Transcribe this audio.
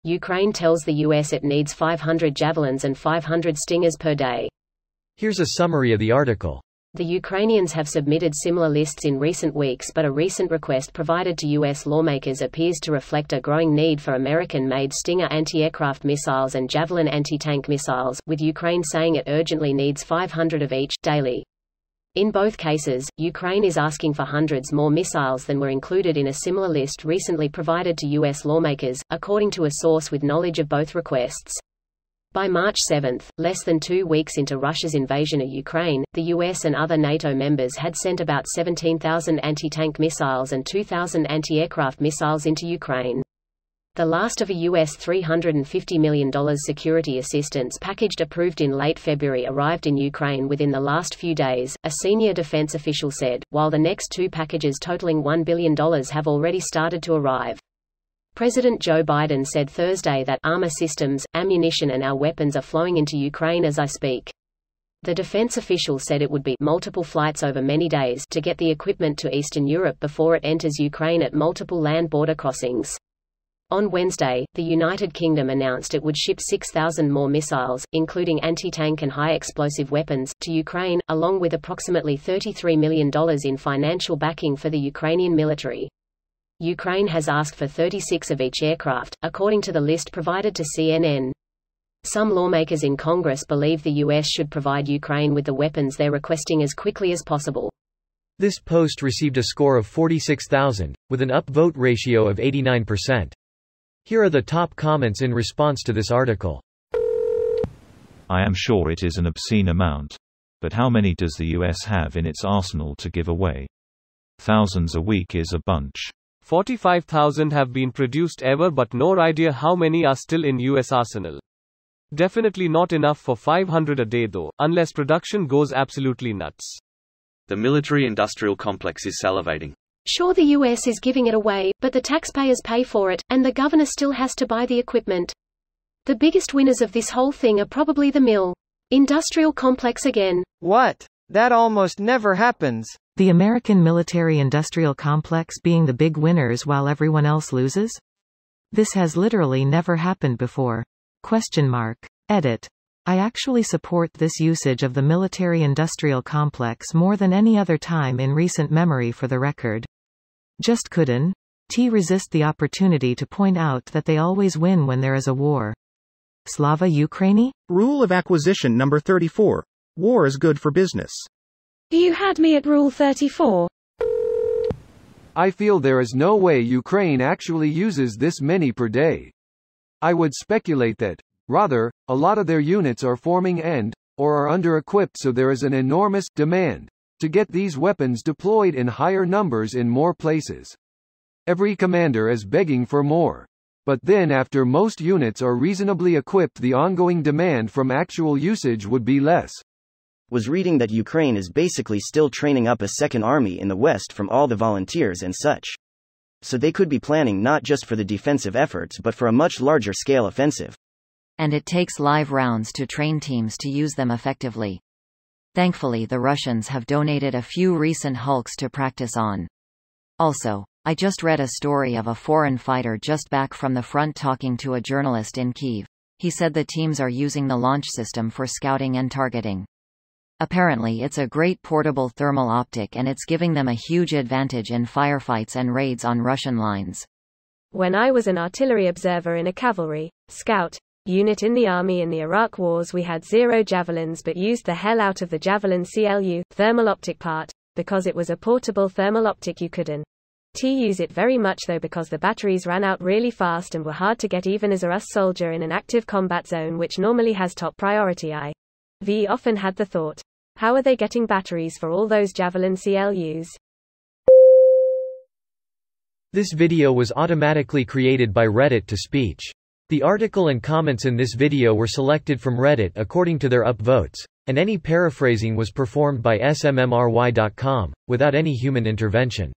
Ukraine tells the US it needs 500 Javelins and 500 Stingers per day. Here's a summary of the article. The Ukrainians have submitted similar lists in recent weeks, but a recent request provided to U.S. lawmakers appears to reflect a growing need for American-made Stinger anti-aircraft missiles and Javelin anti-tank missiles, with Ukraine saying it urgently needs 500 of each, daily. In both cases, Ukraine is asking for hundreds more missiles than were included in a similar list recently provided to U.S. lawmakers, according to a source with knowledge of both requests. By March 7, less than 2 weeks into Russia's invasion of Ukraine, the US and other NATO members had sent about 17,000 anti-tank missiles and 2,000 anti-aircraft missiles into Ukraine. The last of a US $350 million security assistance package approved in late February arrived in Ukraine within the last few days, a senior defense official said, while the next 2 packages totaling $1 billion have already started to arrive. President Joe Biden said Thursday that armor systems, ammunition and our weapons are flowing into Ukraine as I speak. The defense official said it would be multiple flights over many days to get the equipment to Eastern Europe before it enters Ukraine at multiple land border crossings. On Wednesday, the United Kingdom announced it would ship 6,000 more missiles, including anti-tank and high-explosive weapons, to Ukraine, along with approximately $33 million in financial backing for the Ukrainian military. Ukraine has asked for 36 of each aircraft, according to the list provided to CNN. Some lawmakers in Congress believe the U.S. should provide Ukraine with the weapons they're requesting as quickly as possible. This post received a score of 46,000, with an upvote ratio of 89%. Here are the top comments in response to this article. I am sure it is an obscene amount. But how many does the US have in its arsenal to give away? Thousands a week is a bunch. 45,000 have been produced ever, but no idea how many are still in US arsenal. Definitely not enough for 500 a day though, unless production goes absolutely nuts. The military-industrial complex is salivating. Sure, the US is giving it away, but the taxpayers pay for it, and the governor still has to buy the equipment. The biggest winners of this whole thing are probably the industrial complex again. What? That almost never happens. The American military-industrial complex being the big winners while everyone else loses? This has literally never happened before. Edit. I actually support this usage of the military-industrial complex more than any other time in recent memory, for the record. Just couldn't resist the opportunity to point out that they always win when there is a war. Slava Ukraini? Rule of acquisition number 34. War is good for business. You had me at Rule 34. I feel there is no way Ukraine actually uses this many per day. I would speculate that, rather, a lot of their units are forming or are under-equipped, so there is an enormous demand to get these weapons deployed in higher numbers in more places. Every commander is begging for more. But then after most units are reasonably equipped, the ongoing demand from actual usage would be less. Was reading that Ukraine is basically still training up a second army in the West from all the volunteers and such. So they could be planning not just for the defensive efforts but for a much larger scale offensive. And it takes live rounds to train teams to use them effectively. Thankfully, the Russians have donated a few recent Hulks to practice on. Also, I just read a story of a foreign fighter just back from the front talking to a journalist in Kyiv. He said the teams are using the launch system for scouting and targeting. Apparently it's a great portable thermal optic and it's giving them a huge advantage in firefights and raids on Russian lines. When I was an artillery observer in a cavalry scout unit in the army in the Iraq wars, we had 0 Javelins but used the hell out of the Javelin CLU, thermal optic part, because it was a portable thermal optic. You couldn't use it very much though because the batteries ran out really fast and were hard to get even as a US soldier in an active combat zone, which normally has top priority. I often had the thought, how are they getting batteries for all those Javelin CLUs? This video was automatically created by Reddit to speech. The article and comments in this video were selected from Reddit according to their upvotes, and any paraphrasing was performed by smmry.com, without any human intervention.